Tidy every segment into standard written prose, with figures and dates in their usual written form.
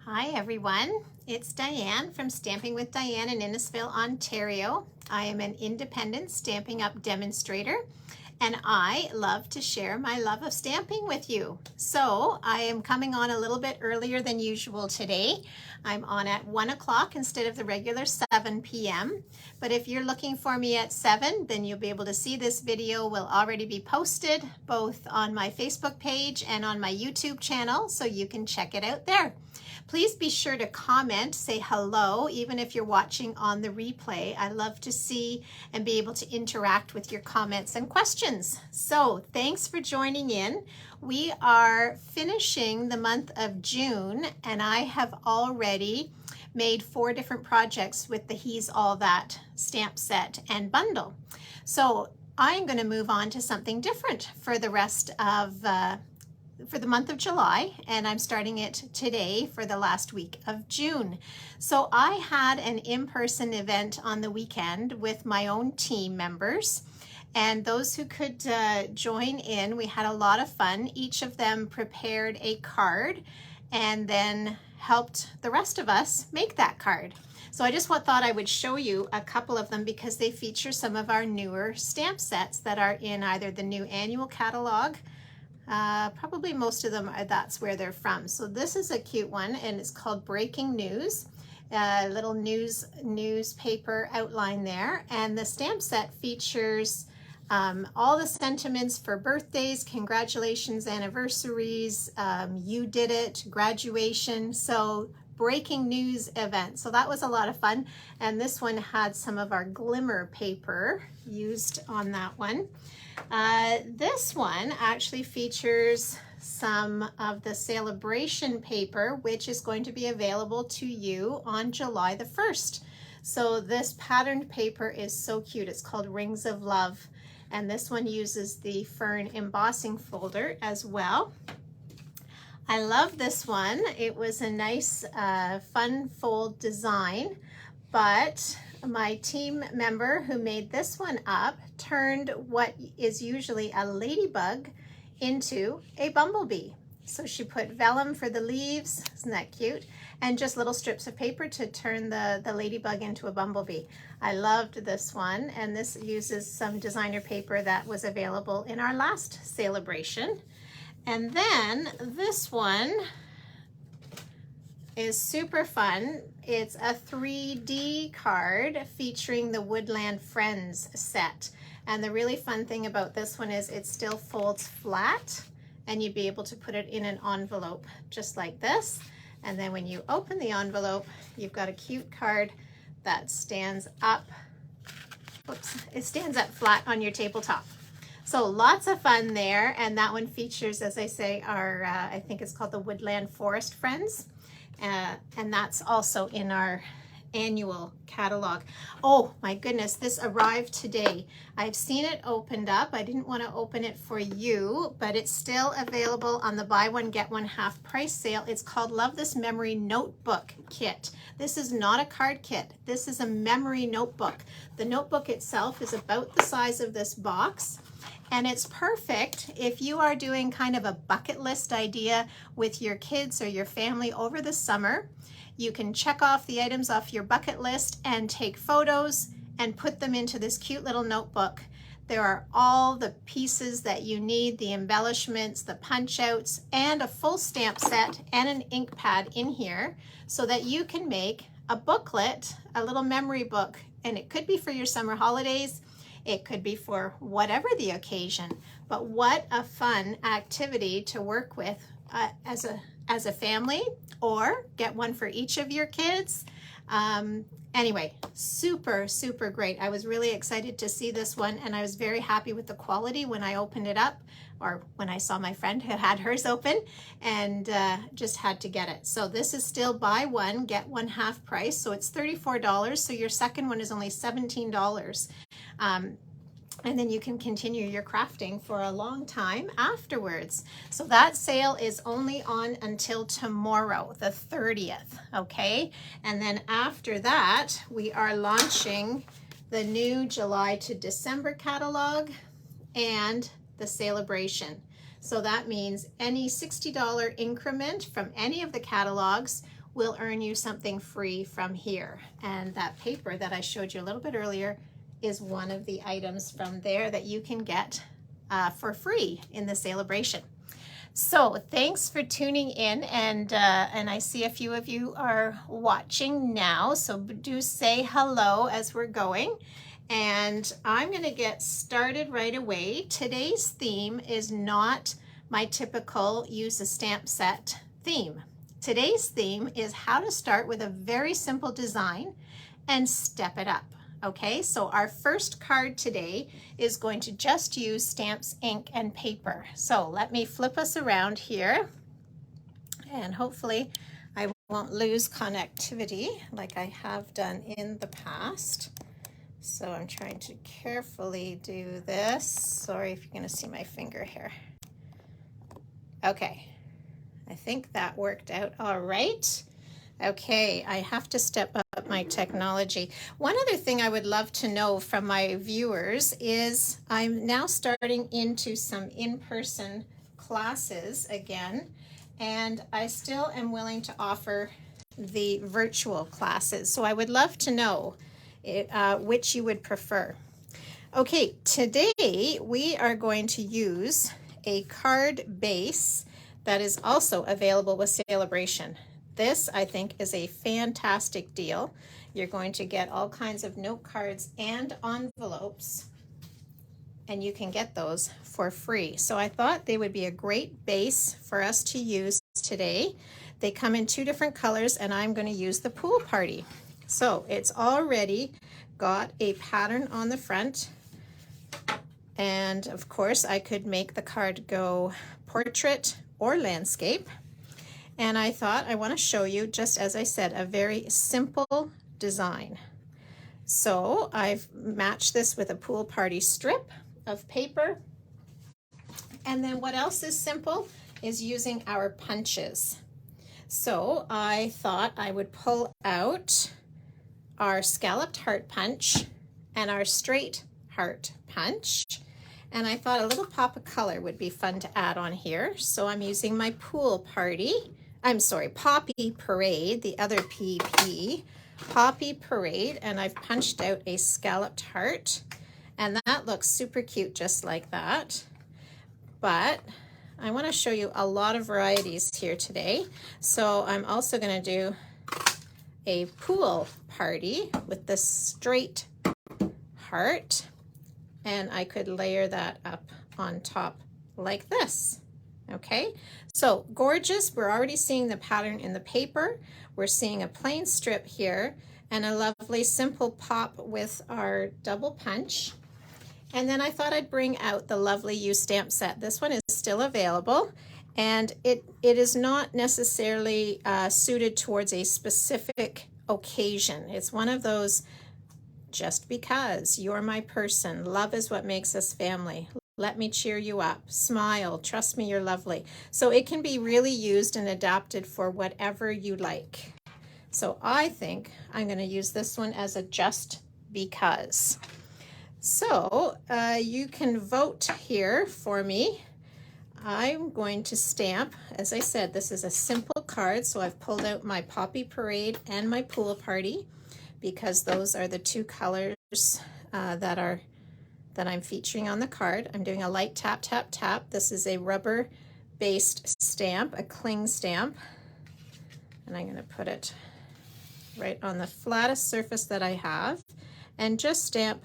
Hi everyone, it's Diane from Stamping with Diane in Innisfil, Ontario. I am an independent Stampin' Up demonstrator and I love to share my love of stamping with you. So I am coming on a little bit earlier than usual today. I'm on at 1 o'clock instead of the regular 7 p.m. But if you're looking for me at 7, then you'll be able to see this video will already be posted both on my Facebook page and on my YouTube channel, so you can check it out there. Please be sure to comment, say hello, even if you're watching on the replay. I love to see and be able to interact with your comments and questions. So thanks for joining in. We are finishing the month of June and I have already made 4 different projects with the He's All That stamp set and bundle. So I'm going to move on to something different for the rest of for the month of July, and I'm starting it today for the last week of June. So I had an in-person event on the weekend with my own team members, and those who could join in, we had a lot of fun. Each of them prepared a card and then helped the rest of us make that card. So I just thought I would show you a couple of them because they feature some of our newer stamp sets that are in either the new annual catalog. Probably most of them that's where they're from. So this is a cute one and it's called Breaking News. Little newspaper outline there, and the stamp set features all the sentiments for birthdays, congratulations, anniversaries, you did it, graduation. So breaking news event. So that was a lot of fun. And this one had some of our glimmer paper used on that one. This one actually features some of the celebration paper, which is going to be available to you on July the 1st. So this patterned paper is so cute. It's called Rings of Love. And this one uses the fern embossing folder as well. I love this one. It was a nice fun fold design, but my team member who made this one up turned what is usually a ladybug into a bumblebee. So she put vellum for the leaves, isn't that cute? And just little strips of paper to turn the ladybug into a bumblebee. I loved this one, and this uses some designer paper that was available in our last celebration. And then this one is super fun. It's a 3D card featuring the Woodland Friends set. And the really fun thing about this one is it still folds flat, and you'd be able to put it in an envelope just like this. And then when you open the envelope, you've got a cute card that stands up. Oops, it stands up flat on your tabletop. So lots of fun there, and that one features, as I say, our, I think it's called the Woodland Forest Friends, and that's also in our annual catalog. Oh my goodness, this arrived today. I've seen it opened up. I didn't want to open it for you, but it's still available on the buy one get one half price sale. It's called Love This Memory Notebook Kit. This is not a card kit. This is a memory notebook. The notebook itself is about the size of this box. And it's perfect if you are doing kind of a bucket list idea with your kids or your family over the summer. You can check off the items off your bucket list and take photos and put them into this cute little notebook. There are all the pieces that you need, the embellishments, the punch outs, and a full stamp set and an ink pad in here so that you can make a booklet, a little memory book, and it could be for your summer holidays. It could be for whatever the occasion, but what a fun activity to work with as a family, or get one for each of your kids. Anyway, super, super great. I was really excited to see this one, and I was very happy with the quality when I opened it up, or when I saw my friend who had hers open, and just had to get it. So this is still buy one, get one half price. So it's $34. So your second one is only $17. And then you can continue your crafting for a long time afterwards. So that sale is only on until tomorrow, the 30th, okay? And then after that, we are launching the new July to December catalog and the celebration. So that means any $60 increment from any of the catalogs will earn you something free from here. And that paper that I showed you a little bit earlier is one of the items from there that you can get for free in the celebration. So thanks for tuning in, and I see a few of you are watching now, so do say hello as we're going. And I'm going to get started right away. Today's theme is not my typical use a stamp set theme. Today's theme is how to start with a very simple design and step it up. Okay, so our first card today is going to just use stamps, ink, and paper. So let me flip us around here, and hopefully I won't lose connectivity like I have done in the past. So I'm trying to carefully do this. Sorry if you're going to see my finger here. Okay, I think that worked out all right. Okay, I have to step up my technology. One other thing I would love to know from my viewers is I'm now starting into some in-person classes again, and I still am willing to offer the virtual classes. So I would love to know which you would prefer. Okay, today we are going to use a card base that is also available with Celebration. This, I think, is a fantastic deal. You're going to get all kinds of note cards and envelopes, and you can get those for free. So I thought they would be a great base for us to use today. They come in 2 different colors, and I'm going to use the Pool Party. So it's already got a pattern on the front, and of course I could make the card go portrait or landscape. And I thought I want to show you, just as I said, a very simple design. So I've matched this with a Pool Party strip of paper. And then what else is simple is using our punches. So I thought I would pull out our scalloped heart punch and our straight heart punch. And I thought a little pop of color would be fun to add on here. So I'm using my Pool Party. Poppy Parade, the other PP, Poppy Parade, and I've punched out a scalloped heart, and that looks super cute just like that. But I want to show you a lot of varieties here today. So I'm also going to do a Pool Party with the straight heart, and I could layer that up on top like this. Okay, so gorgeous. We're already seeing the pattern in the paper. We're seeing a plain strip here and a lovely simple pop with our double punch. And then I thought I'd bring out the lovely U stamp set. This one is still available, and it is not necessarily suited towards a specific occasion. It's one of those just because you're my person. Love is what makes us family. Let me cheer you up. Smile. Trust me, you're lovely. So it can be really used and adapted for whatever you like. So I think I'm going to use this one as a just because. So you can vote here for me. I'm going to stamp. As I said, this is a simple card, so I've pulled out my Poppy Parade and my Pool Party because those are the 2 colors that I'm featuring on the card. I'm doing a light tap, tap, tap. This is a rubber-based stamp, a cling stamp. And I'm going to put it right on the flattest surface that I have and just stamp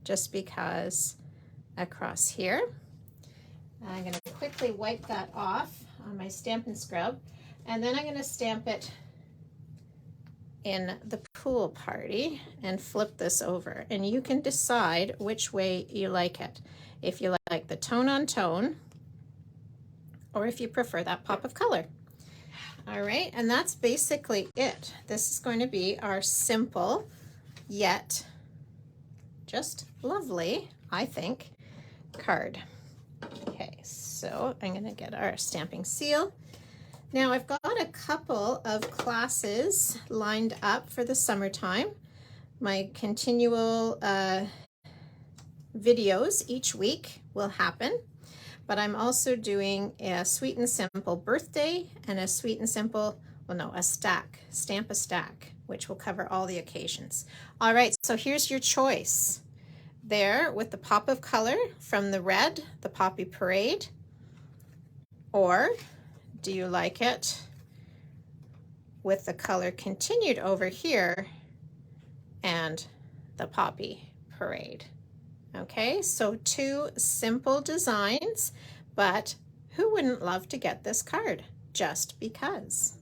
just because across here. I'm going to quickly wipe that off on my Stampin' Scrub, and then I'm going to stamp it in the Pool Party and flip this over, and you can decide which way you like it. If you like the tone on tone, or if you prefer that pop of color. All right, and that's basically it. This is going to be our simple yet just lovely, I think, card. Okay, so I'm going to get our stamping seal. Now I've got a couple of classes lined up for the summertime. My continual videos each week will happen, but I'm also doing a Sweet and Simple birthday and a Sweet and Simple, well, no, a stack, stamp a stack, which will cover all the occasions. All right, so here's your choice. There with the pop of color from the red, the Poppy Parade, or do you like it with the color continued over here and the Poppy Parade? Okay, so two simple designs, but who wouldn't love to get this card just because?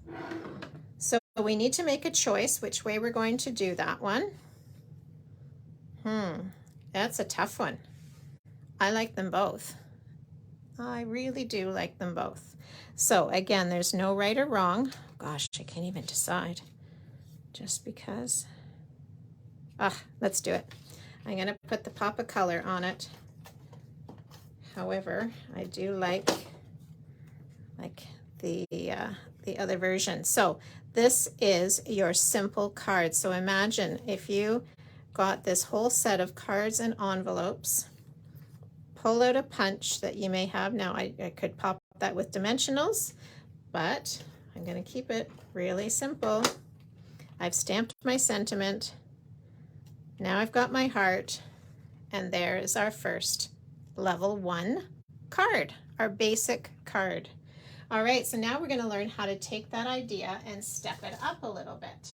So we need to make a choice which way we're going to do that one. That's a tough one. I like them both. I really do like them both. So again, there's no right or wrong. Gosh, I can't even decide. Just because. Let's do it. I'm going to put the pop of color on it. However, I do like the other version. So this is your simple card. So imagine if you got this whole set of cards and envelopes, pull out a punch that you may have. Now I could pop that with dimensionals, but I'm going to keep it really simple. I've stamped my sentiment. Now I've got my heart, and there is our first level 1 card, our basic card. All right, so now we're going to learn how to take that idea and step it up a little bit.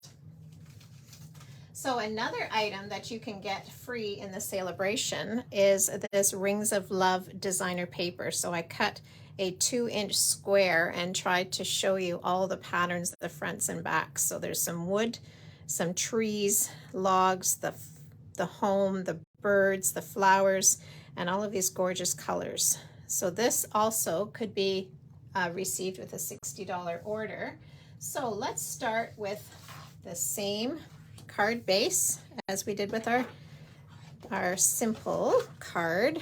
So another item that you can get free in the celebration is this Rings of Love designer paper. So I cut a 2-inch square and tried to show you all the patterns, the fronts and backs. So there's some wood, some trees, logs, the home, the birds, the flowers, and all of these gorgeous colors. So this also could be received with a $60 order. So let's start with the same card base as we did with our simple card.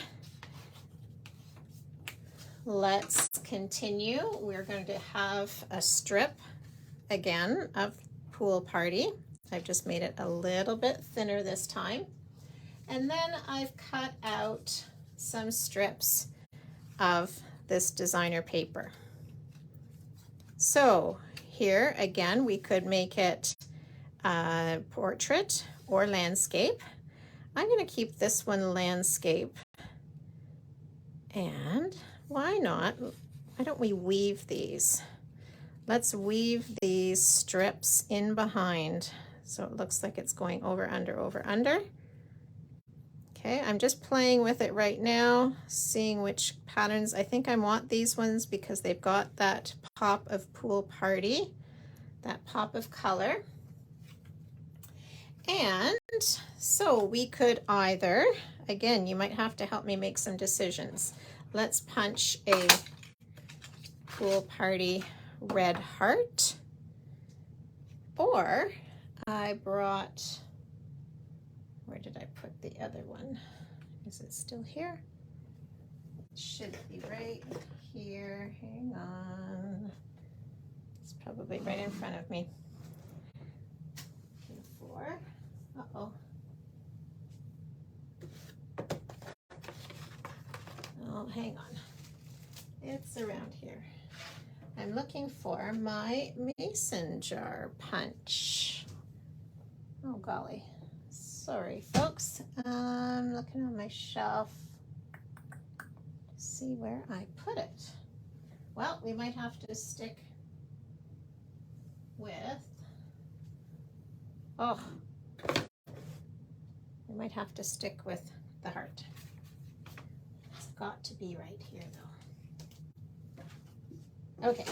Let's continue. We're going to have a strip again of Pool Party. I've just made it a little bit thinner this time. And then I've cut out some strips of this designer paper. So here again, we could make it portrait or landscape. I'm going to keep this one landscape. And why not? Why don't we weave these? Let's weave these strips in behind. So it looks like it's going over, under, over, under. Okay, I'm just playing with it right now, seeing which patterns. I think I want these ones because they've got that pop of Pool Party, that pop of color. And so we could either, again, you might have to help me make some decisions. Let's punch a Pool Party red heart, or I brought, where did I put the other one? Is it still here? It should be right here. Hang on. It's probably right in front of me. 4. Uh-oh. Oh, hang on. It's around here. I'm looking for my mason jar punch. Oh, golly. Sorry, folks. I'm looking on my shelf to see where I put it. Well, we might have to stick with, we might have to stick with the heart. It's got to be right here, though. Okay,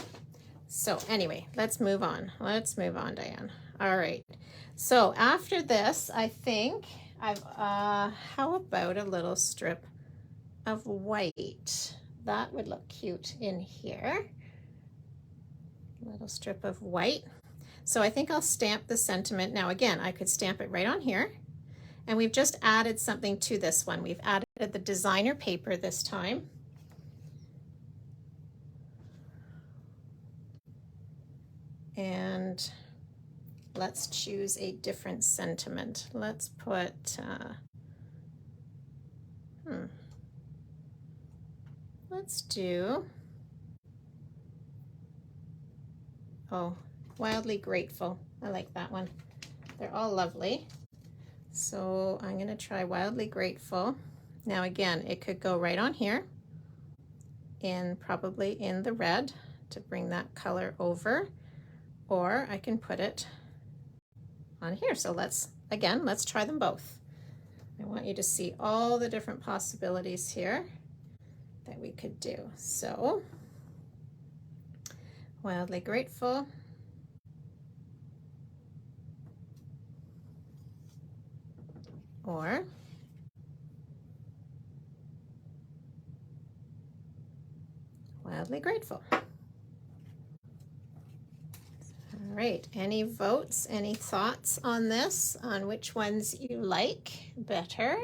so anyway, let's move on. Let's move on, Diane. All right. So after this, I think how about a little strip of white? That would look cute in here. A little strip of white. So I think I'll stamp the sentiment. Now again, I could stamp it right on here. And we've just added something to this one. We've added the designer paper this time. And let's choose a different sentiment. Let's put, let's do, Wildly Grateful. I like that one. They're all lovely. So I'm going to try Wildly Grateful. Now again, it could go right on here, and probably in the red to bring that color over, or I can put it on here. So let's try them both. I want you to see all the different possibilities here that we could do. So Wildly Grateful. Or Wildly Grateful. All right, any votes, any thoughts on this, on which ones you like better?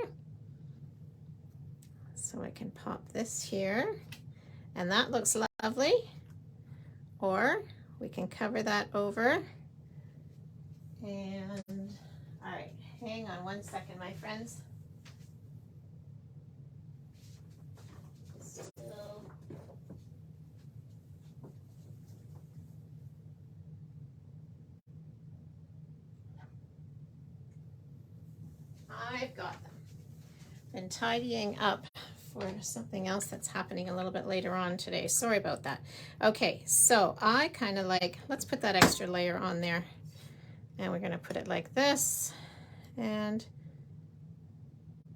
So I can pop this here, and that looks lovely. Or we can cover that over. And all right, hang on one second, my friends. I've got them. Been tidying up for something else that's happening a little bit later on today. Sorry about that. Okay, so I kind of like, let's put that extra layer on there. And we're going to put it like this. And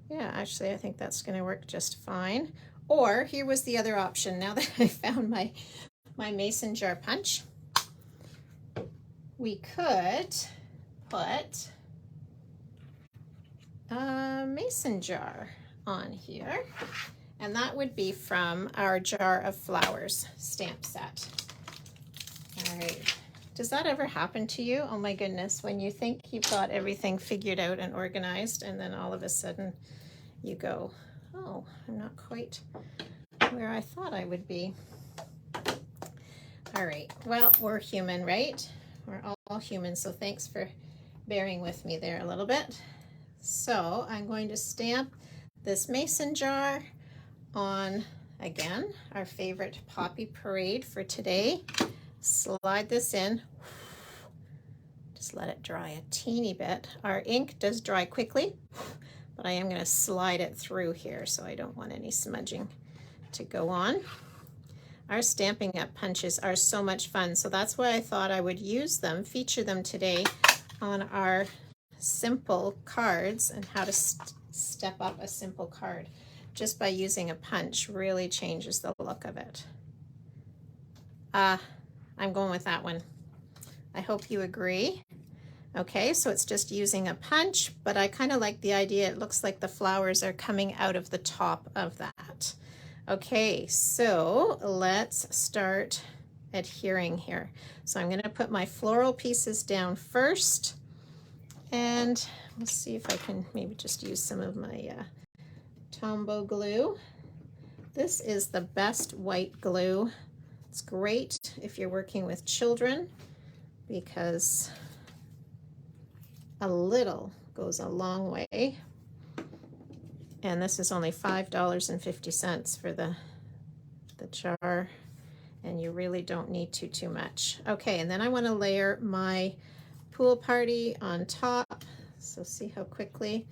yeah, actually, I think that's going to work just fine. Or here was the other option. Now that I found my mason jar punch, we could put a mason jar on here, and that would be from our Jar of Flowers stamp set. All right, does that ever happen to you? Oh my goodness, when you think you've got everything figured out and organized, and then all of a sudden you go, oh, I'm not quite where I thought I would be. All right, well, we're human, right? We're all human, so thanks for bearing with me there a little bit. So I'm going to stamp this mason jar on, again, our favorite Poppy Parade for today. Slide this in. Just let it dry a teeny bit. Our ink does dry quickly, but I am going to slide it through here, so I don't want any smudging to go on. Our Stampin' Up punches are so much fun, so that's why I thought I would use them, feature them today on our simple cards, and how to step up a simple card just by using a punch really changes the look of it. I'm going with that one. I hope you agree. Okay, so it's just using a punch, but I kind of like the idea. It looks like the flowers are coming out of the top of that. Okay, so let's start adhering here. So I'm going to put my floral pieces down first, and we'll see if I can maybe just use some of my Tombow glue. This is the best white glue. It's great if you're working with children because a little goes a long way. And this is only $5.50 for the jar, and you really don't need too much. Okay, and then I want to layer my Pool Party on top. So see how quickly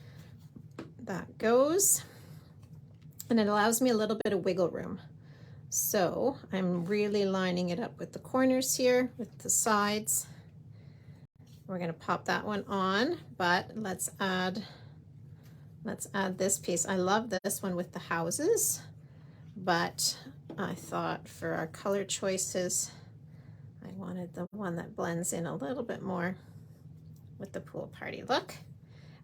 that goes. And it allows me a little bit of wiggle room. So I'm really lining it up with the corners here, with the sides. We're going to pop that one on, but let's add this piece. I love this one with the houses, but I thought for our color choices, I wanted the one that blends in a little bit more with the Pool Party look.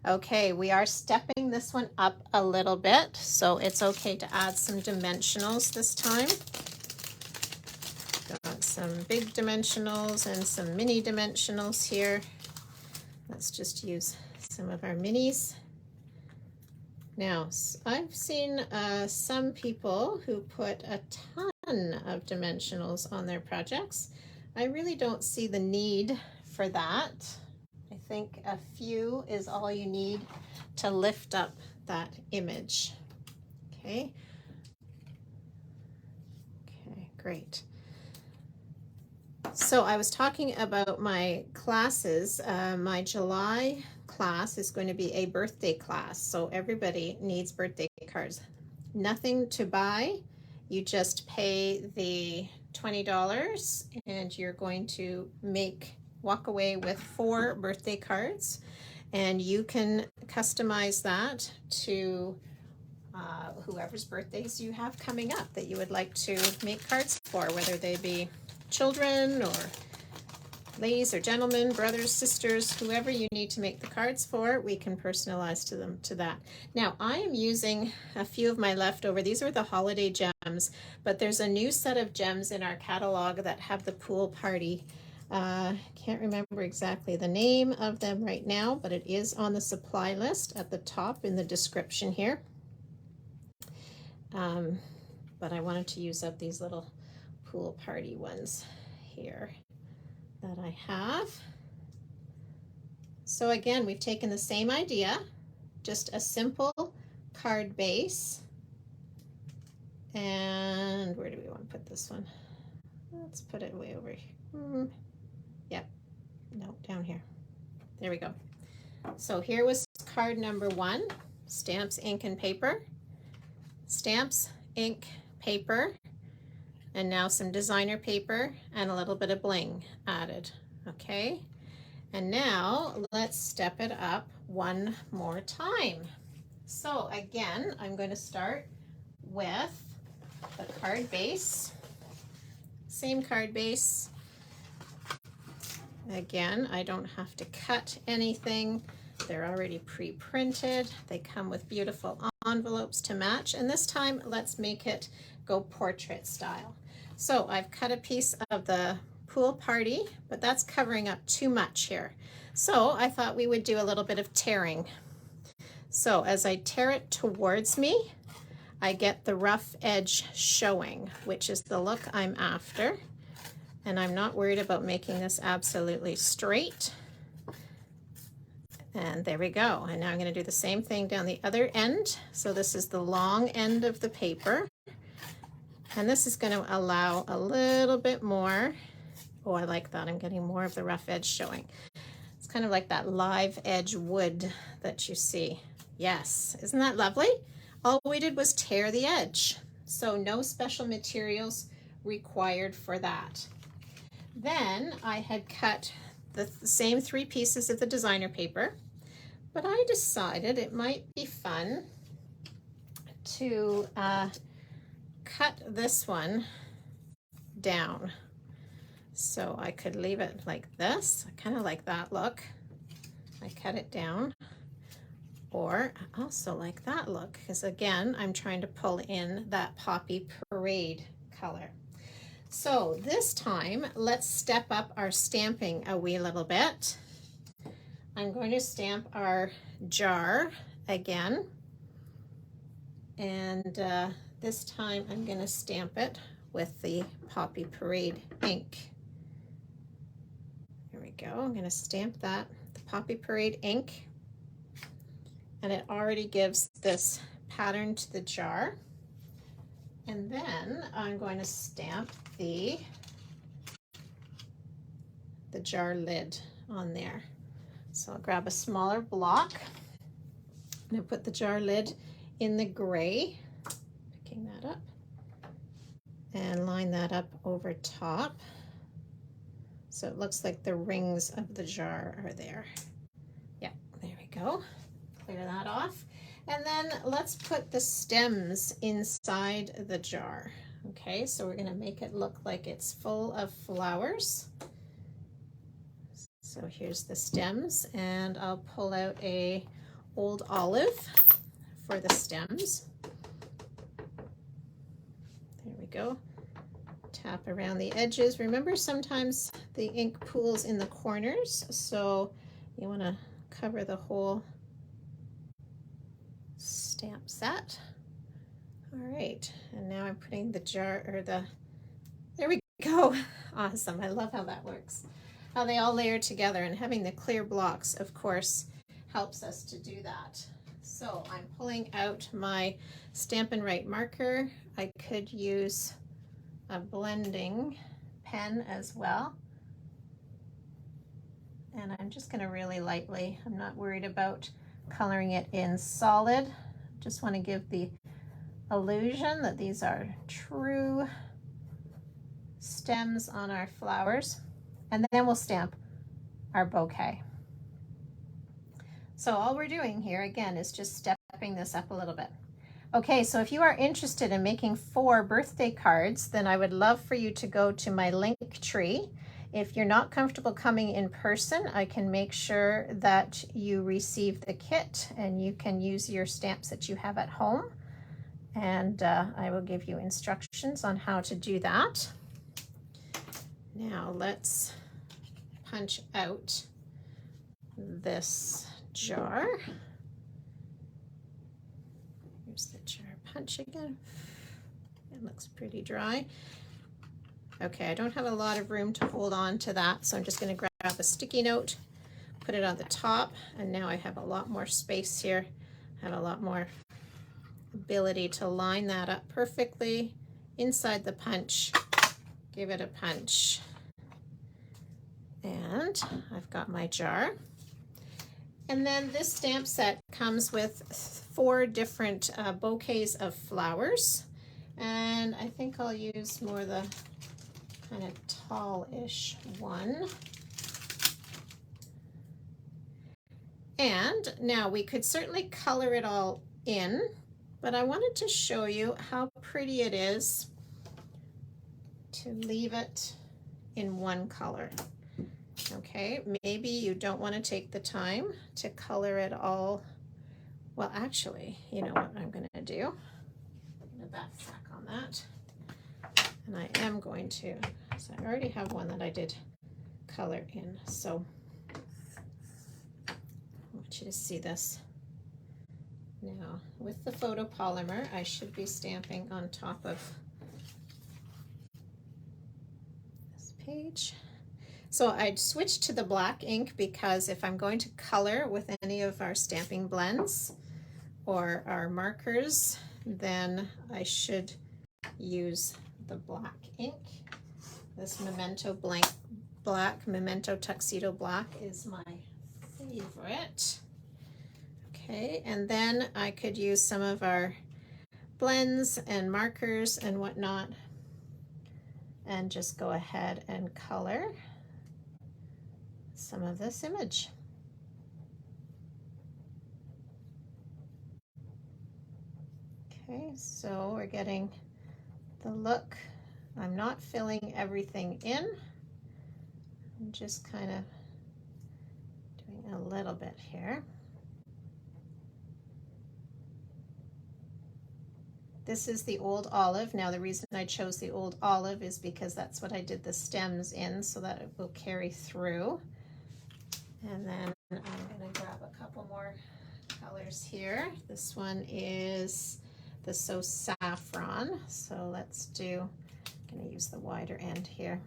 Okay, we are stepping this one up a little bit, so it's okay to add some dimensionals this time. Got some big dimensionals and some mini dimensionals here. Let's just use some of our minis. Now, I've seen some people who put a ton of dimensionals on their projects. I really don't see the need for that. I think a few is all you need to lift up that image. Okay. Okay, great. So I was talking about my classes. My July class is going to be a birthday class. So everybody needs birthday cards. Nothing to buy. You just pay the $20 and you're going to walk away with 4 birthday cards. And you can customize that to whoever's birthdays you have coming up that you would like to make cards for, whether they be children or ladies or gentlemen, brothers, sisters, whoever you need to make the cards for, we can personalize to them to that. Now I am using a few of my leftover. These are the holiday gems, but there's a new set of gems in our catalog that have the pool party. Can't remember exactly the name of them right now, but it is on the supply list at the top in the description here. But I wanted to use up these little pool party ones here that I have. So again, we've taken the same idea, just a simple card base. And where do we want to put this one? Let's put it way over here. Yep, no, down here. There we go. So here was card number 1, stamps, ink, and paper. Stamps, ink, paper, and now some designer paper and a little bit of bling added. Okay, and now let's step it up one more time. So again, I'm going to start with the card base, same card base. Again, I don't have to cut anything. They're already pre-printed. They come with beautiful envelopes to match. And this time, let's make it go portrait style. So I've cut a piece of the pool party, but that's covering up too much here. So I thought we would do a little bit of tearing. So as I tear it towards me, I get the rough edge showing, which is the look I'm after. And I'm not worried about making this absolutely straight. And there we go. And now I'm going to do the same thing down the other end. So this is the long end of the paper. And this is going to allow a little bit more. Oh, I like that. I'm getting more of the rough edge showing. It's kind of like that live edge wood that you see. Yes, isn't that lovely? All we did was tear the edge. So no special materials required for that. Then I had cut the same 3 pieces of the designer paper, but I decided it might be fun to cut this one down. So I could leave it like this. I kind of like that look. I cut it down. Or I also like that look, because again, I'm trying to pull in that Poppy Parade color. So this time, let's step up our stamping a wee little bit. I'm going to stamp our jar again. And this time I'm going to stamp it with the Poppy Parade ink. There we go. I'm going to stamp that, the Poppy Parade ink. And it already gives this pattern to the jar. And then I'm going to stamp the jar lid on there. So I'll grab a smaller block and I put the jar lid in the gray, picking that up, and line that up over top. So it looks like the rings of the jar are there. Yeah, there we go. Clear that off. And then let's put the stems inside the jar. Okay, so we're going to make it look like it's full of flowers. So here's the stems, and I'll pull out a old olive for the stems. There we go. Tap around the edges. Remember, sometimes the ink pools in the corners, so you want to cover the whole stamp set. All right, and now I'm putting the jar, or there we go. Awesome, I love how that works. How they all layer together, and having the clear blocks, of course, helps us to do that. So I'm pulling out my Stampin' Write marker. I could use a blending pen as well. and I'm just going to really lightly, I'm not worried about coloring it in solid. Just want to give the illusion that these are true stems on our flowers, and then we'll stamp our bouquet. So all we're doing here again is just stepping this up a little bit. Okay, so if you are interested in making 4 birthday cards, then I would love for you to go to my link tree. If you're not comfortable coming in person, I can make sure that you receive the kit and you can use your stamps that you have at home. And I will give you instructions on how to do that. Now let's punch out this jar. Here's the jar punch again. It looks pretty dry. Okay, I don't have a lot of room to hold on to that, so I'm just going to grab a sticky note, put it on the top, and now I have a lot more space here. I have a lot more ability to line that up perfectly inside the punch. Give it a punch. And I've got my jar. And then this stamp set comes with 4 different bouquets of flowers. And I think I'll use more the kind of tall-ish one. And now we could certainly color it all in, but I wanted to show you how pretty it is to leave it in one color. Okay, maybe you don't want to take the time to color it all. Well, actually, you know what I'm going to do? I'm going to backtrack on that. And I am going to, so I already have one that I did color in. So I want you to see this. Now, with the photopolymer, I should be stamping on top of this page. So I'd switch to the black ink because if I'm going to color with any of our stamping blends or our markers, then I should use the black ink. This Memento Black, Memento Tuxedo Black is my favorite. Okay, and then I could use some of our blends and markers and whatnot and just go ahead and color some of this image. Okay, so we're getting the look. I'm not filling everything in. I'm just kind of doing a little bit here. This is the old olive. Now the reason I chose the old olive is because that's what I did the stems in so that it will carry through. And then I'm going to grab a couple more colors here. This one is the So Saffron. So let's do, I'm going to use the wider end here.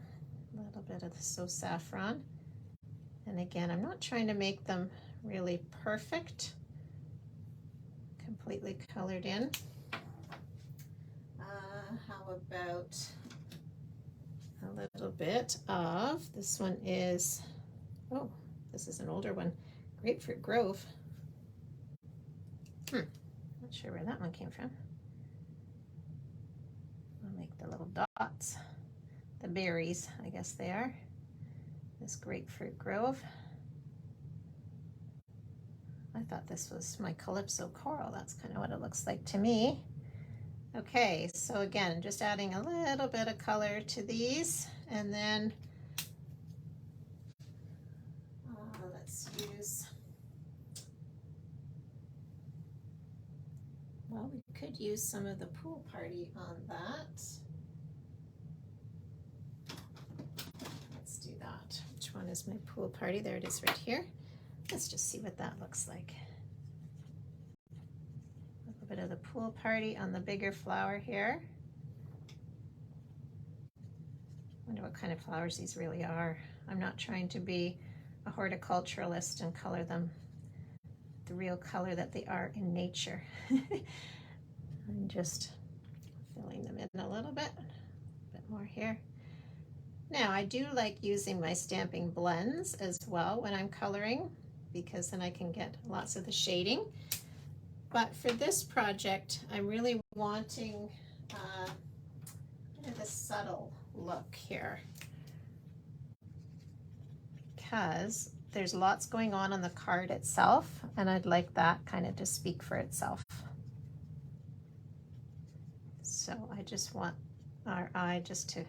A little bit of the So Saffron. And again, I'm not trying to make them really perfect, completely colored in. How about a little bit of, this one is, oh, this is an older one, Grapefruit Grove. Not sure where that one came from. I'll make the little dots, the berries, I guess they are. This Grapefruit Grove. I thought this was my Calypso Coral. That's kind of what it looks like to me. Okay, so again, just adding a little bit of color to these, and then let's use, well, we could use some of the Pool Party on that. Let's do that. Which one is my Pool Party? There it is right here. Let's just see what that looks like. A bit of the Pool Party on the bigger flower here. Wonder what kind of flowers these really are. I'm not trying to be a horticulturalist and color them the real color that they are in nature. I'm just filling them in a little bit more here. Now, I do like using my stamping blends as well when I'm coloring, because then I can get lots of the shading. But for this project, I'm really wanting kind of a subtle look here, because there's lots going on the card itself, and I'd like that kind of to speak for itself. So I just want our eye just to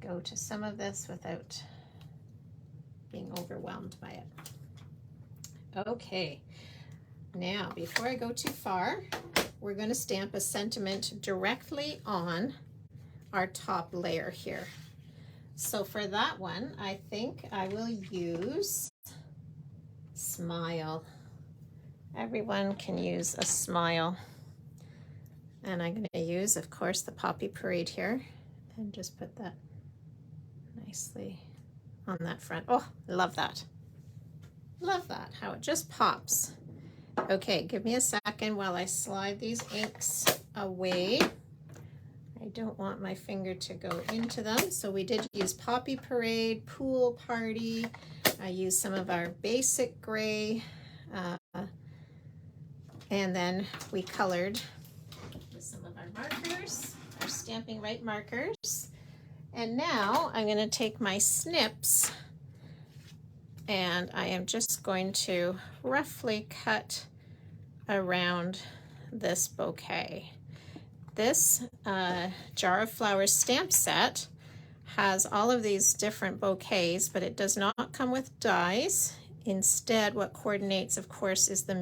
go to some of this without being overwhelmed by it. Okay, now before I go too far, we're going to stamp a sentiment directly on our top layer here. So for that one, I think I will use Smile. Everyone can use a smile. And I'm going to use, of course, the Poppy Parade here, and just put that nicely on that front. Oh, love that. Love that, how it just pops. Okay, give me a second while I slide these inks away. I don't want my finger to go into them. So we did use Poppy Parade, Pool Party. I used some of our basic gray. And then we colored with some of our markers, our Stampin' Right markers. And now I'm going to take my snips, and I am just going to roughly cut around this bouquet. This Jar of Flowers stamp set has all of these different bouquets, but it does not come with dies. Instead, what coordinates, of course, is the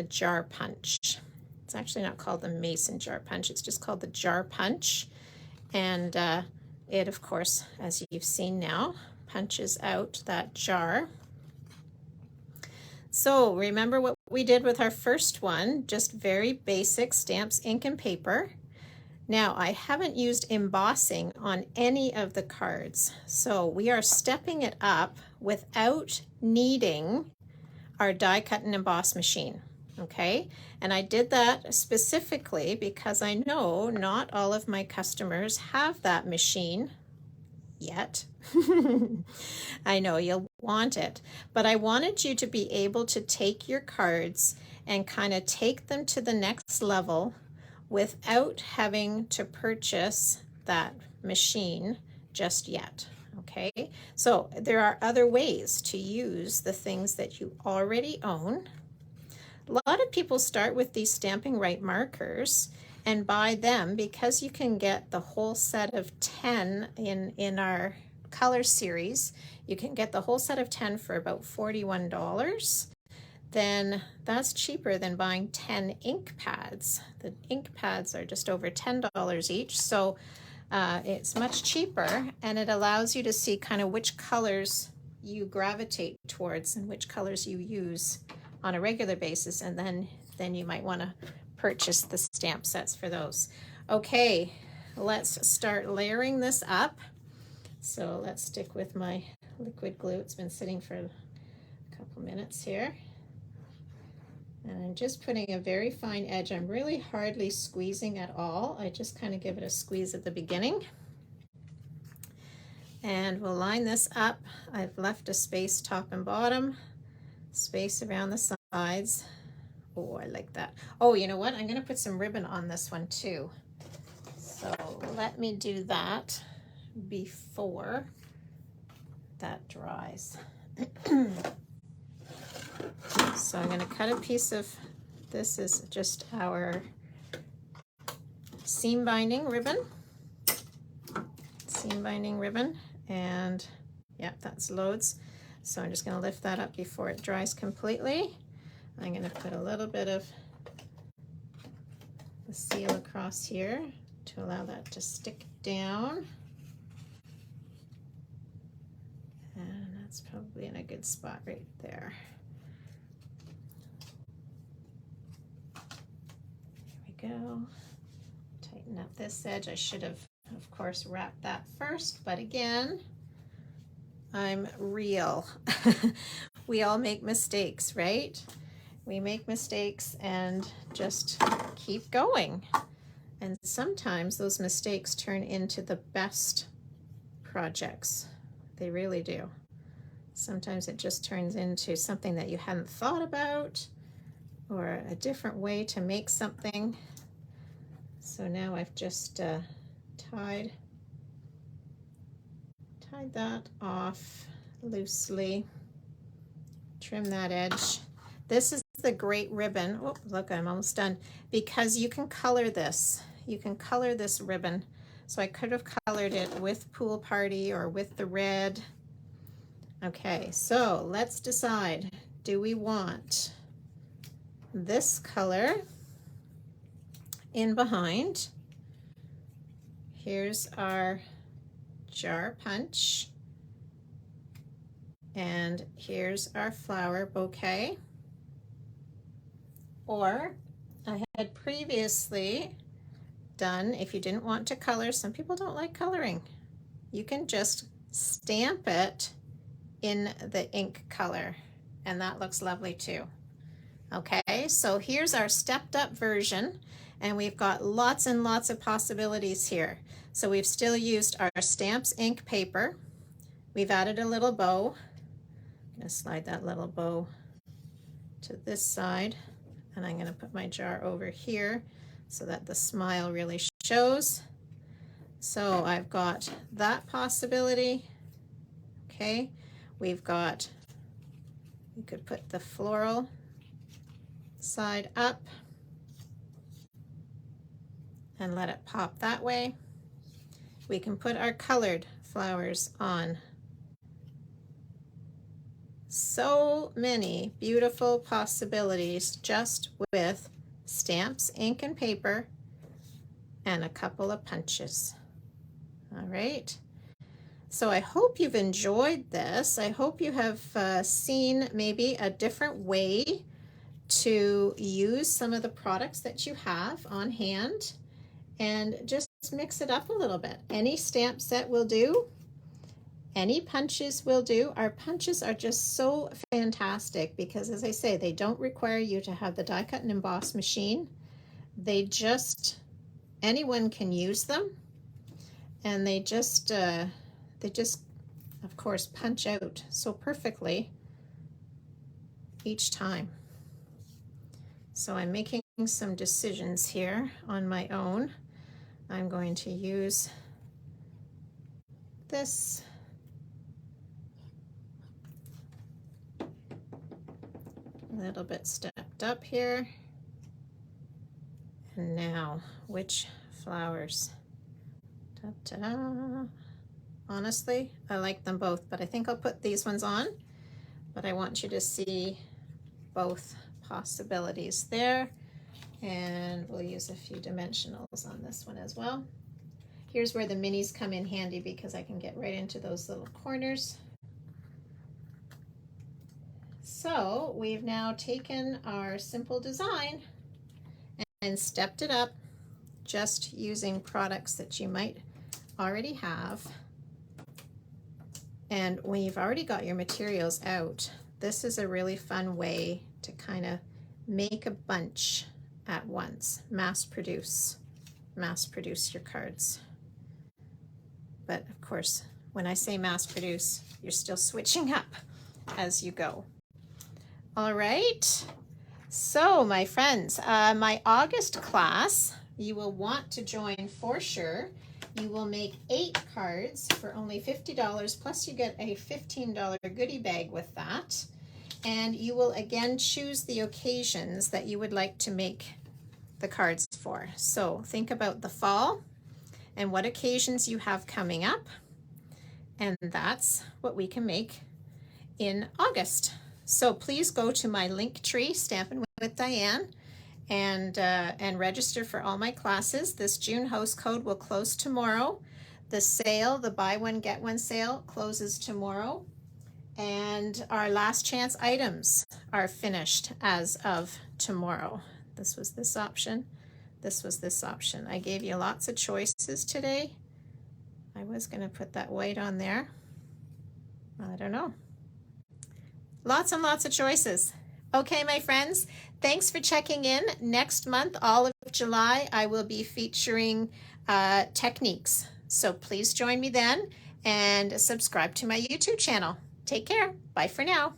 jar punch. It's actually not called the Mason jar punch, it's just called the jar punch. And it, of course, as you've seen now, punches out that jar. So remember what we did with our first one, just very basic stamps, ink, and paper. Now, I haven't used embossing on any of the cards, so we are stepping it up without needing our die cut and emboss machine, okay? And I did that specifically because I know not all of my customers have that machine yet. I know you'll want it, but I wanted you to be able to take your cards and kind of take them to the next level without having to purchase that machine just yet. Okay, so there are other ways to use the things that you already own. A lot of people start with these Stampin' Right markers and buy them because you can get the whole set of 10 in our color series. You can get the whole set of 10 for about $41. Then that's cheaper than buying 10 ink pads. The ink pads are just over $10 each, so it's much cheaper, and it allows you to see kind of which colors you gravitate towards and which colors you use on a regular basis, and then you might want to purchase the stamp sets for those. Okay, let's start layering this up. So let's stick with my liquid glue. It's been sitting for a couple minutes here. And I'm just putting a very fine edge. I'm really hardly squeezing at all. I just kind of give it a squeeze at the beginning. And we'll line this up. I've left a space top and bottom, space around the sides. Oh, I like that. Oh, you know what? I'm going to put some ribbon on this one too. So let me do that before that dries. So I'm going to cut a piece of, this is just our seam binding ribbon. Seam binding ribbon, and yeah, that's loads. So I'm just going to lift that up before it dries completely. I'm going to put a little bit of the seal across here to allow that to stick down. And that's probably in a good spot right there. There we go. Tighten up this edge. I should have, of course, wrapped that first, but again, I'm real. We all make mistakes, right? We make mistakes and just keep going. And sometimes those mistakes turn into the best projects. They really do. Sometimes it just turns into something that you hadn't thought about, or a different way to make something. So now I've just tied that off loosely. Trim that edge. This is the great ribbon. Oh, look, I'm almost done. Because you can color this. You can color this ribbon. So I could have colored it with Pool Party or with the red. Okay, so let's decide. Do we want this color in behind? Here's our jar punch. And here's our flower bouquet. Or I had previously done, if you didn't want to color, some people don't like coloring, you can just stamp it in the ink color, and that looks lovely too. Okay, so here's our stepped up version, and we've got lots and lots of possibilities here. So we've still used our Stamps ink paper. We've added a little bow. I'm going to slide that little bow to this side, and I'm going to put my jar over here so that the smile really shows. So I've got that possibility. Okay, we've got, you could put the floral side up and let it pop that way. We can put our colored flowers on. So many beautiful possibilities just with stamps, ink, and paper, and a couple of punches. All right. So I hope you've enjoyed this. I hope you have seen maybe a different way to use some of the products that you have on hand, and just mix it up a little bit. Any stamp set will do. Any punches will do. Our punches are just so fantastic because, as I say, they don't require you to have the die cut and emboss machine. They just, anyone can use them, and they just of course punch out so perfectly each time. So I'm making some decisions here on my own. I'm going to use this a little bit stepped up here. And now, which flowers? Ta-da! Honestly, I like them both, but I think I'll put these ones on. But I want you to see both possibilities there. And we'll use a few dimensionals on this one as well. Here's where the minis come in handy because I can get right into those little corners. So we've now taken our simple design and stepped it up just using products that you might already have. And when you've already got your materials out, this is a really fun way to kind of make a bunch at once, mass produce your cards. But of course, when I say mass produce, you're still switching up as you go. All right, so my friends, my August class, you will want to join for sure. You will make 8 cards for only $50, plus you get a $15 goodie bag with that. And you will again choose the occasions that you would like to make the cards for. So think about the fall and what occasions you have coming up. And that's what we can make in August. So please go to my link tree, Stampin' with Diane, and register for all my classes. This June house code will close tomorrow. The sale, the buy one get one sale, closes tomorrow. And our last chance items are finished as of tomorrow. This was this option. This was this option. I gave you lots of choices today. I was going to put that white on there. I don't know. Lots and lots of choices. Okay, my friends, thanks for checking in. Next month, all of July, I will be featuring techniques. So please join me then and subscribe to my YouTube channel. Take care. Bye for now.